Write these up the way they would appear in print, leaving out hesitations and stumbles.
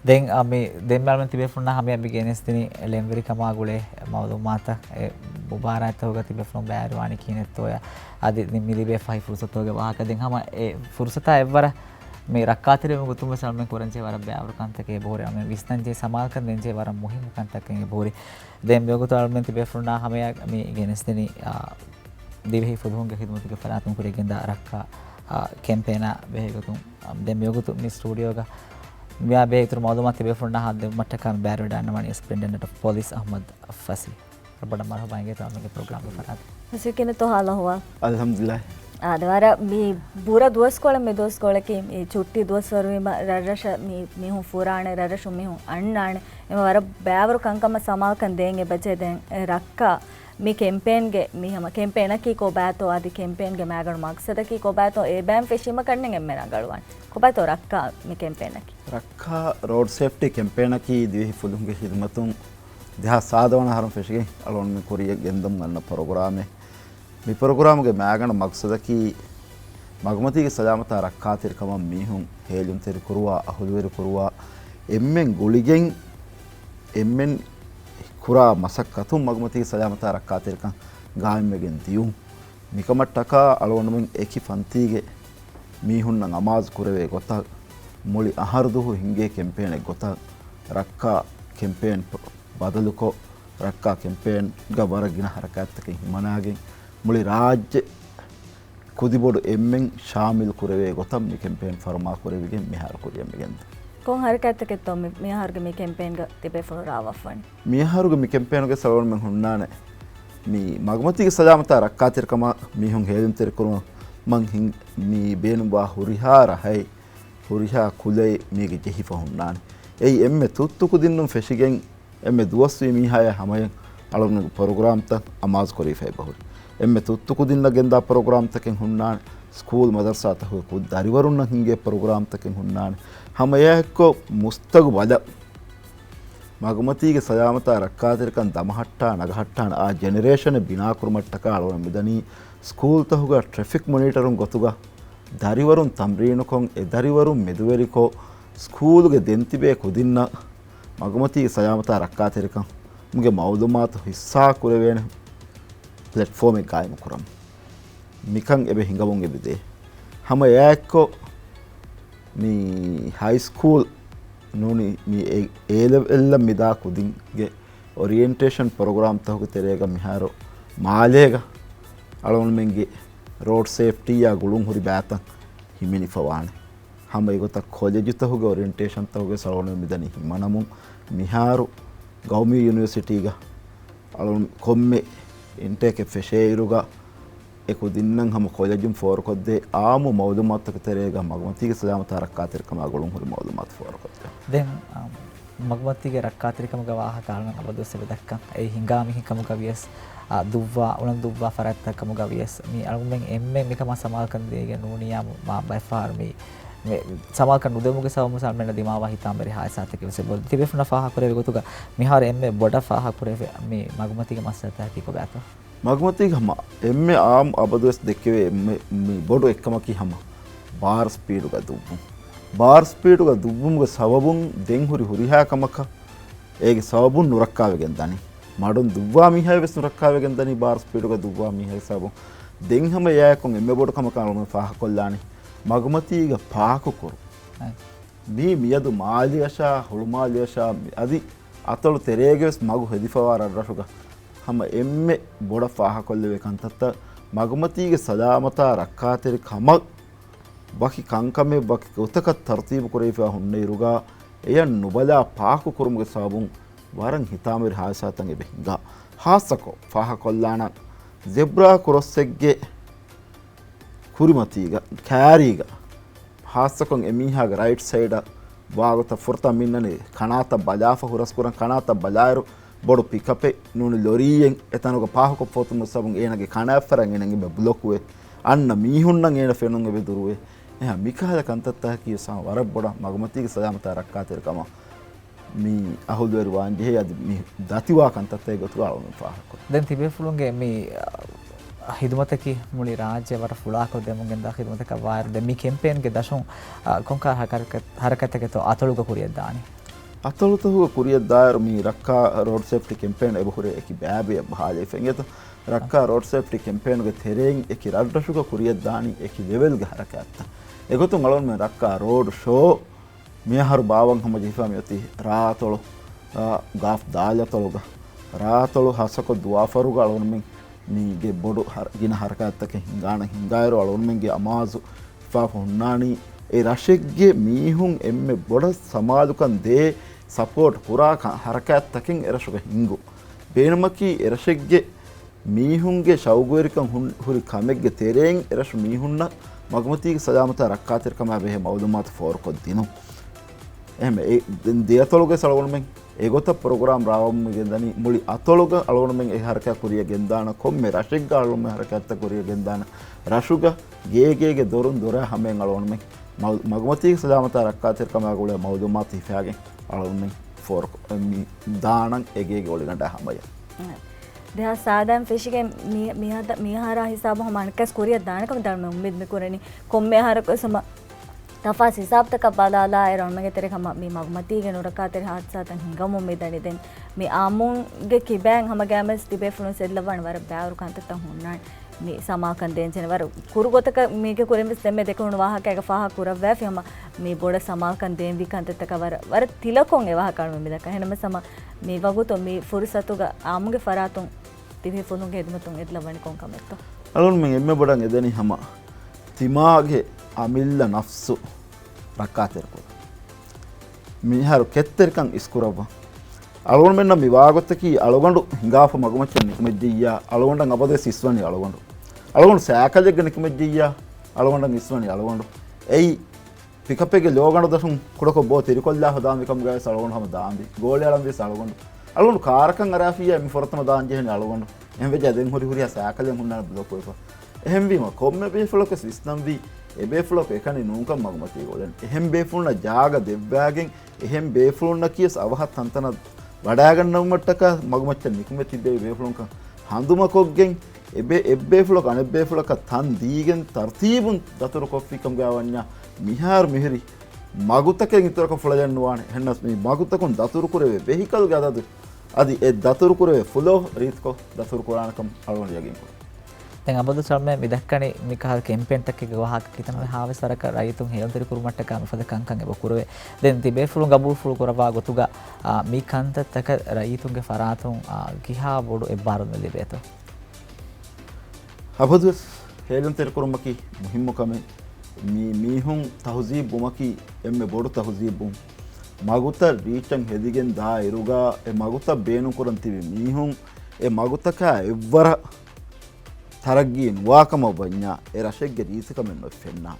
දැන් අපි දෙම්බල්මන් තිබෙෆුන්නා හැම අපි ගෙනස්තිනි ලෙම්වරි කමාගුලේ මවුදුමාත මුබාරත් होगा තිබෙෆුන් බෑරවානි කිනෙත් ඔය අද නිමිලිබේ ෆයි ෆුර්සත් होगा වාහක දැන් හැම ඒ ෆුර්සත එවර මේ රක්කාතිරේ මුතුම සල්මන් කොරන්චේ වර බෑවර කන්තකේ බෝරේ අපි විස්තන්ජේ සමාල් කන් දෙන්ජේ වර මුහිම කන්තකේ බෝරේ දැන් යොගතල්මන් තිබෙෆුන්නා හැම අපි ගෙනස්තිනි දිවෙහි ෆුදුන්ගේ හිදමතික ෆලාතුන් කුරේගෙන්ද රක්කා කැම්පේනා බෙහෙගතුන් දැන් යොගතු මේ ස්ටුඩියෝගා मैं अभी एक मौजूद थे बेफुरना हाथ दे मट्टा का बैर डालने वाली सुपरिंटेंडेंट ऑफ पुलिस अहमद फसी और बड़ा मरहबा आएंगे तो आपके प्रोग्राम में फराद फसी के ने तो हाल हुआ अल्हम्दुलिल्लाह आदवारा मी पूरा दोस्त कोले में दोस्त कोले की छुट्टी दोस्त वर में ररश मी हूँ फुराने ररश मी हूँ अन्नाने मैं वारा बैवर कंकम समाल कन देंगे बचे दें रक्का मी कैंपेन के मी हम कैंपेन की को बात हो आदि कैंपेन के मैं अगर मकसद की को बात हो ए बैम फिशिंग करने के मेरा गड़वान को बात हो रक्का मी कैंपेन की रक्का रोड सेफ्टी कैंपेन की दिवे फुलुं के खिदमतों दिहा साधवन हरम फिशिंग अलोन में कोरिया गेंदम गन्ना प्रोग्राम है मी प्रोग्राम के मैं अगर मकसद की मगमती के सलामत रक्का तेरे कम मी हूँ हेलुं तेरे कुरुआ अहुलवेर कुरुआ एम्में गुलिगें एम्में खुरा मसक कथुम मगमती सलामत रक्का तेरे का गाय में गिनतीयूं मिकमट टका अलोन में एक ही फंती के मी हूँ नमाज कुरेवे गोता मुली अहरदु हिंगे कैंपेन गोता रक्का कैंपेन बदलु को रक्का कैंपेन गबरगिना हरकत के मनागे मुली राज्य कुदिबोड एम्में शामिल कुरेवे गोता मी कैंपेन फरमा कुरेवे के मिहार कुरिया मिगंद कौन हरकत के तो मिहार के मी कैंपेन का तिबे फरावा फन मिहार के मी कैंपेन के सलोन में हुन्ना ने मी मगमती के सलामत रक्का तेरे कमा मी हूँ हेलुं तेरे कुरुआ मंग हिंग मी बेनुबा हुरिहार है हुरिहा खुले मी के जही फहुन्ना ए एम्मे तुत्तु को दिन्नुं फेशिगें एम्मे दुवस्वी मी हाय हमें अलोन प्रोग्राम तक अमाज कोरीफे बहुर एम्मे तुत्तु को दिन लगेंदा प्रोग्राम तक हुन्ना स्कूल मदरसा तक को दारिवरुन हिंगे प्रोग्राम तक हुन्ना हम यह को मुस्तकबल मगमती के सलामत रक्का तेरे का दमहट्टा नगहट्टा आ जनरेशन बिना कुरमट्टका अलोन मिदनी स्कूल तहुगा ट्रैफिक मॉनिटरुं गोतुगा दारिवरुं तमरीनुकों ए दारिवरुं मेदुवेरिको स्कूल के देंतिबे कुदिन्न मगमती के सलामत रक्का तेरे का मुझे मालूमात हिस्सा कुरेवेन प्लेटफॉर्म कायम कुरम मिकंग एबे हिंगबोंगे बिदे हम याको मी हाई स्कूल नूनी मी ए लेवल मिदा कुदिंगे ओरिएंटेशन प्रोग्राम तहुगे तेरेगा मिहारो मालेगा अलोन मेंगे रोड सेफ्टी या गुलुं हुरी बैता हिमिनी फवाने हम एगो तक कॉलेज तहुगे ओरिएंटेशन तहुगे सलोन मिदनी हिमनमु मिहारो गौमी यूनिवर्सिटी गा अलोन कोम्मे इंटेक फेशेरुगा एको दिन्नं हम कॉलेजम फोर कोदे आमु मालूमात तक तेरेगा मगमती के सलामत रक्का तेरे कमा गुलुं हुरी मालूमात फोर कोदे දැන් මගමත්තිගේ රක්කාතිරිකම ගවාහ කාලන අබදොස්සෙ දක්කම් ඒ හිඟාමි හිකම ගවියස් දුව්වා උනන් දුව්වා ෆරත්තකම ගවියස් මේ අලුමෙන් එම්මෙ මිකම සමාල්කන් දෙගේ නෝනියා මා බයිෆාර් මේ සමාල්කන් උදෙමුගේ සවමු සල්මෙන් දිමාවා හිතාම්බරි හාය සාතක විස බොල් තිබෙෆුන ෆාහ කරේ ගොතුක මිහාර එම්මෙ බොඩ ෆාහ කරේ මේ මගමත්තිගේ මස්සත හිකෝ බෑත मगमती हम एम्मे आम अबदोस देखे बोडो एक्कम की हम बार स्पीड का दुब्बुम के सबबुन दें हुरी हुरिहा कमक एक सबबुन नुरक्का वेगेंदानी माडोन दुब्वा मी है वेस नुरक्का वेगेंदानी बार स्पीड का दुब्वा मी है सबुन दें हम या कों एम्मे बोडो कमक में फाह कोल्लानी मगमती का फाह को करो मी मियदु मालियशा हुलमालियशा अदि अतलु तेरेगेस मगु हेदिफवार रशुगा हम एम्मे बोड़ फाह कोल्ले कंतत्त मगमती के सलामत रक्का तेरे कम बाकी कंक में बाकी उतक तरतीब कुरेफा हुन्ने रुगा एय नुबला पाकु कुरुम के साबुं वारं हितामेर हासातंगे बेंगा हासको फाह कोल्लाना ज़ेब्रा कुरोसेगे कुरिमतीगा कैरीगा हासकों एमीहा राइट साइड वागुत फुर्ता मिन्नने कनात बजाफ हुरस्कुरं कनात बजायरु बोडो पिकपे नूनी लोरियें एतनुग पाहको पोतुम सबुं एनगे कनाफरं एनगे ब्लॉकवे अन्न मीहुन्नं एन फेनुंगे बेदुरुवे එහ මිකහල කන්තත්තා කිය සම වර බොඩ මගමතිගේ සදාමත රක්කා තෙරකම මේ අහුල්වර වාන්ජේ යද මේ දතිවා කන්තත්තා ගොතු ආවම පාහක දැන් තිබේ ෆුලුන්ගේ මේ හිදමතකි මුලි රාජ්‍ය වර ෆුලාකෝ දෙමුගෙන් දා හිදමතක වාර දෙ මේ කැම්පේන් ගේ දශුන් කොන්කා හරකතක තෝ අතලුක කුරිය දානි අතලුතහුව කුරිය දායර මේ රක්කා රෝඩ් සේෆ්ටි කැම්පේන් එබහුරේ එකි බෑබේ බහාලේ ෆෙන්ගෙත රක්කා රෝඩ් සේෆ්ටි කැම්පේන් ගේ තෙරෙන් එකි රද්දසුක කුරිය දානි එකි ලෙවල් ගේ හරකත්ත එගොතු මලොන් මේ රක්කා රෝඩ් ෂෝ මියහරු බාවන් හම ජීෆා මියති රාතොළු ගාෆ් දාලතොළුග රාතොළු හසක දුවාෆරු ගලොන් මෙන් මීගේ බොඩු ගින හරකත්තක හිඟායරු අලොන් මෙන්ගේ අමාසු ෆා හොන්නානි ඒ රශෙක්ගේ මීහුන් එම්මෙ බොඩ සමාදුකන් දේ සපෝට් පුරා හරකත්තකින් එරශුක හිංගු බේනමකි එරශෙක්ගේ මීහුන්ගේ ශෞගෝරිකන් හුරි කමෙක්ගේ තෙරෙන් එරශු මීහුන්න මගමතිගේ සජාමතා රක්කාතිරකම බෙහෙ මවදුමාත ෆෝර්කොත් දිනු එහෙම ඒ දෙයතොලුගේ සලවණුමෙන් ඒගොත ප්‍රෝග්‍රෑම් රාවම්මගෙන් දනි මුලි අතොලුග අලවණුමෙන් ඒ හරකා කුරිය ගෙන්දාන කොම්මේ රශෙක් ගාලුම හරකත්ත කුරිය ගෙන්දාන රශුග ගේගේගේ දොරුන් දොර හැමෙන් අලවණුමෙන් මගමතිගේ සජාමතා රක්කාතිරකම ගොලේ මවදුමාත හිෆාගෙන් අලවණුමෙන් ෆෝර්ක දානන් ඒගේ ගොලි ගන්න හැමය දෙහ සාදම් ෆිෂිගේ මිහාරා හිසාබ හමනකස් කුරිය දානකම ධර්ම උම්මෙද් මෙකුරණි කොම්මේ හරක සම තෆාස් හිසාබ් තක බලාලා එරොන්මගේ තෙරේ කම මේ මගමතිගේ නුරකා තෙරේ හාත්සාතන් හිඟම උම්මෙද් දනි දෙන් මේ ආමුන්ගේ කිබෑන් හම ගෑමස් තිබේ ෆුණු සෙල්ලවන් වර බෑවරු කන්තත හොන්නාන් මේ සමාකන් දෙන්චන වර කුරුගොතක මේක කුරෙම්ස් දෙමෙ දෙකුණු වාහකයක ෆාහ කුරවෑ ෆියම මේ බොඩ සමාකන් දෙන් වි කන්තතක වර තිලකොන් ඒ වාහකල්ම මෙදක එහෙනම සම මේ වගුතෝ මේ ෆුරිසතුග ආමුගේ ෆරාතුන් තිබේ ෆුණුගේ එදමතුන් එද්ලවණි කොන් කමෙත්ත අලුන් මෙ එම්මෙ බොඩන් එදෙනි හම තිමාගේ අමිල්ල නෆ්සු රක්කාතෙරකෝ මිහාරු කෙත්තෙරකන් ඉස්කුරව අලුන් මෙන්න මිවාගොත්තකි අලගොඬු හිඟාප මගමච්චන් නිකමෙජ්ජියා අලගොඬන් අපදේ සිස්වනි අලගොඬු අලගොඬු සෑකලෙග්ග නිකමෙජ්ජියා අලගොඬන් ඉස්වනි අලගොඬු එයි පිකපෙගේ ලෝගණු දසුන් කුඩක බෝ තිරිකොල්ලා හදාම් විකම් ගාය අලගොඬු හම දාම්බි ගෝලයාලම් වේ අලගොඬු අලගොඬු කාරකන් අරාෆියා මි ෆොරතම දාන් ජෙහනි අලගොඬු එම් වෙජ දෙන් හොරි හොරියා සෑකලෙන් හුන්නා බ්ලොකෝ එහෙම් වීම කොම්මෙ බේ ෆ්ලොක සිස්නම් වී එබේ ෆ්ලොක එකනි නූකම් මගමති ගෝලෙන් එහෙම් බේ ෆුල්න ජාග දෙව්වාගෙන් එහෙම් බේ ෆුල්න කියස් අවහත් තන්තන වඩාගන්න උමට්ටක මගමච්චන් නිකුමෙති බේ බේ ෆ්ලොන්ක හඳුමකොග්ගෙන් එබේ ෆ්ලොක අනෙබේ ෆ්ලොක තන් දීගෙන් තර්තීබුන් දතුරු කොෆ්ෆිකම් ගාවන්නා මිහාර මිහිරි මගුතකෙන් ඉතරක ෆ්ලජන් වාන හෙන්නස් මේ මගුතකුන් දතුරු කුරේ වෙහිකල් ගදද අදි ඒ දතුරු කුරේ ෆ්ලෝ රීත්කෝ දතුරු කුරානකම් අලවන යගින් දැන් අබදු සල්මේ මිදක්කනේ මිකහල් කැම්පේන් එකක වහක කිතන හාව සරක රයිතුන් හේල්තර කුරුමට්ට කම ෆද කංකන් එබ කුරවේ දැන් තිබේ ෆුලු ගබුල් ෆුලු කරවා ගොතුගා මී කන්ත තක රයිතුන්ගේ ෆරාතුන් කිහා බොඩු එබාරන ලිබේතෝ අබදු හේල්තර කුරුමකි මුහිම්මකම මීහුන් තහුසීබ් බුමකි එම්මෙ බොඩු තහුසීබ් බුම් මගුත රීචන් හෙදිගෙන් දා ඉරුගා ඒ මගුත බේනු කරන් තිබි මීහුන් ඒ මගුතක එවර තරග්ගීන් වාකම බඤ්ඤා ඒ රශෙක්ගේ රීසකමෙන් නොෆෙන්නා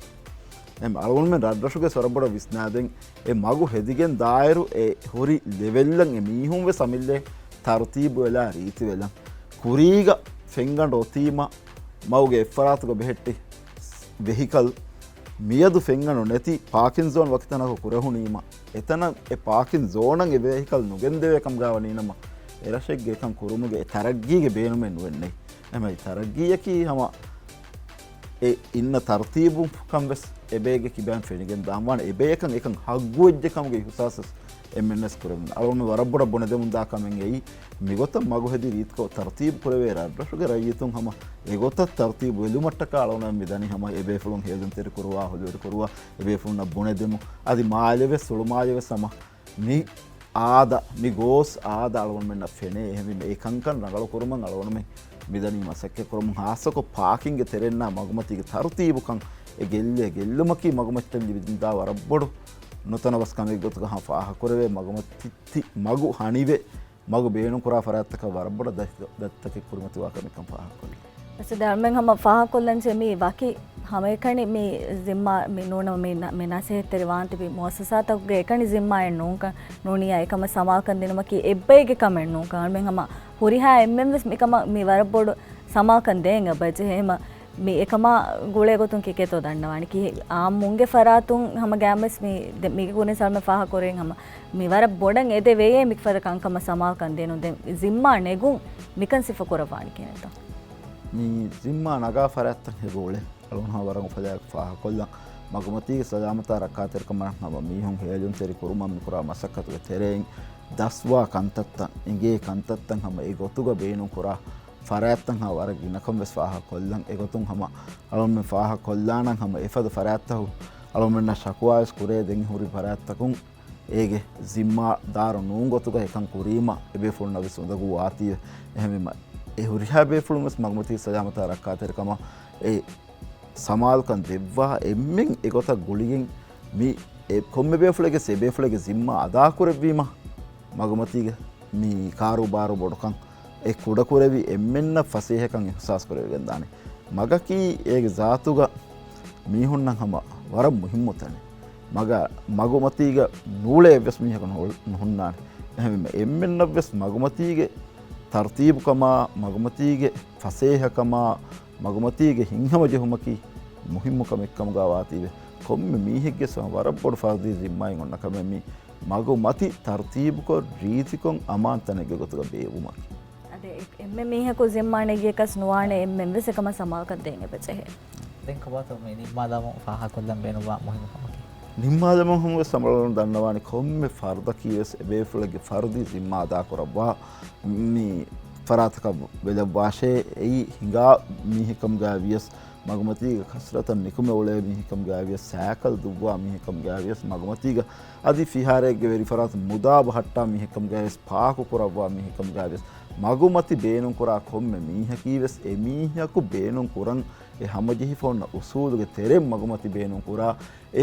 එම් අලුන් මෙන් රද්දසුගේ සොරබඩ විස්නාදෙන් ඒ මගු හෙදිගෙන් දායරු ඒ හොරි ලෙවෙල්ලන් ඒ මීහුන් වෙ සමිල්ලේ තර්තීබ් වෙලා රීති වෙලා කුරීග ෆෙන්ගඬ ඔතීම මවුගේ එෆරාතුක බෙහෙට්ටි වෙහිකල් මියදු ෆෙන්ගනු නැති පාකින් සෝන් වක්තනක කුරහුණීම එතන ඒ පාකින් සෝනන් ඒ වෙහිකල් නුගෙන් දෙවකම් ගාවනීනම ඒ රශෙක්ගේ එකම් කුරුමුගේ තරග්ගීගේ බේනුමෙන් වෙන්නේ එමයි තරගියකි හම ඒ ඉන්න තර්තීබු කම්වෙස් එබේගේ කිබෑන් ෆෙනිගෙන් දාම්වාන එබේකන් එකන් හග්ගුවෙජ්ජකම්ගේ හුසාසස් එමෙන්ස් කරම අලුම වරබොඩ බොන දෙමුන් දාකමෙන් එයි මිගොත මගු හෙදි රීත්කෝ තර්තීබ් කුරවේ රද්දසුගේ රයිතුන් හම ඒගොත තර්තීබ් වෙලුමට්ටක අලුන මිදනි හම එබේ ෆලුන් හේදන් තෙර කරවා හොලුවට කරවා එබේ ෆලුන් බොන දෙමු අදි මාලෙවෙ සුළු මාලෙවෙ සම මි ආද මි ගෝස් ආද අලුන් මෙන්න ෆෙනේ එහෙම ඒකංකන් රඟල කුරුමන් අලුන මේ මිදනි මසක්ක කරමු හාසක පාකින්ගේ තෙරෙන්න මගමතිගේ තර්තීබුකන් ඒ ගෙල්ලුමකි මගමච්චන් ලිවිදින්දා වරබොඩු නොතනවස් කමෙක් ගොතක හාෆාහ කරවේ මගමති මගු හනිවේ මගු බේනු කරා ෆරාත්තක වරබොඩ දත්තක කුරුමති වාකමිකම් පාහ කොල්ල ඇස ධර්මෙන් හම ෆාහ කොල්ලන් සෙමි වාකි හම එකනි මේ जिम्मा මේ නෝන මේ නැසේ තෙරවාන්ති බි මොසසාතගේ එකනි जिम्मा එන්නෝක නෝනියා එකම සමාකන් දෙනමකි එබ්බේගේ කමෙන් නෝක මෙන් හම හොරිහා එම්එම්ස් මේකම මේ වරබොඩ සමාකන් දෙන් බජ එහෙම මේ එකම ගෝලේ ගොතුන් කිකේතෝ දන්නවානි කි ආමුන්ගේ ෆරාතුන් හම ගෑමස් මේ මේක ගුණේ සල්ම ෆාහ කොරෙන් හම මේ වර බොඩන් එදේ වේ මික් ෆර කංකම සමාකන් දෙනු දෙන් जिम्मा නෙගුන් මිකන් සිෆ කොරවානි කියනත මේ जिम्मा නගා ෆරාත්තන් හේ ගෝලේ අලුන් හා වරන් ෆලයක් ෆාහ කොල්ලන් magumati salamata rakkaa terkama hama mihun hejun teri kurumam mikura masakatu tereng daswa kantatta inge kantattan hama egotuga beenun kura farayattan ha waragi nakam ves faha kollan egotun hama alom faha kollanan hama efadu farayattahu alom na shakwas kure den huri farayattakun ege zimma daro nungotuga ekan kurima ebe fulna visundagu wati ehme e hurihabe fulmas magmati salamata rakkaa terkama e සමාල් කන් දෙවවා එම්මෙන් එකත ගුලියෙන් මේ කොම්මේ බේෆුලගේ සෙබේෆුලගේ zimma අදා කරවීම මගමතිගේ මේ කාරුබාරු බොඩකන් ඒ කුඩ කරවි එම්මෙන්න ෆසීහකන් ඉහසාස් කරවෙන් දානේ මගකී ඒගේ zaatuga මීහුන්නම් හම වර මුහිම්මුතනේ මගමතිගේ නූලේ වෙස් මීහකන් හොන්නානේ එහෙම එම්මෙන්න වෙස් මගමතිගේ තර්තිබ්කම මගමතිගේ ෆසීහකම magumatiige hinhama jehumaki muhimmukam ekkam gawaatiwe komme mihegge sama warabbod fardi zimmain onna kamemi magumati tartibuko reetikon amantanege gotuga beewumaki ade emme miheko zimmanege kas nuwane emme vesekama samakan denge bechehe den kabato me nimmadam faha kollam beenuwa muhimmukam nimmadam hum samalon dannawani komme farda kiyes beefulege fardi zimma ada korabwa mi faraataka weda baashe ei hinga mihikam gaaviyas magmatiga kasratan nikume ole mihikam gaaviyas saakal dubwa mihikam gaaviyas magmatiga adi fiharege veri faraat mudab hatta mihikam gaaviyas paaku korawwa mihikam gaaviyas magumati beenun kora komme mihakives e mihaku beenun kuran e hamajihi fonna usuluge terem magumati beenun kora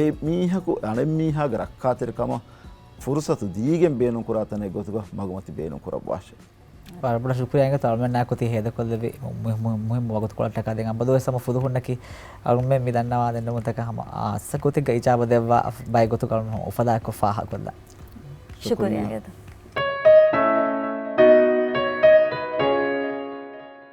e mihaku ane mihaga rakkaa terkama fursatu diigen beenun kora tane gotuga magumati beenun korawwa barbara shukriya talmen na koti heda kolle muhim wagot kola taka den ambado sama fudu honnaki alumme mi dannawa den mutaka hama asa koti ga ijaba devwa bay gotu kalun ufada ko faha kolla shukriya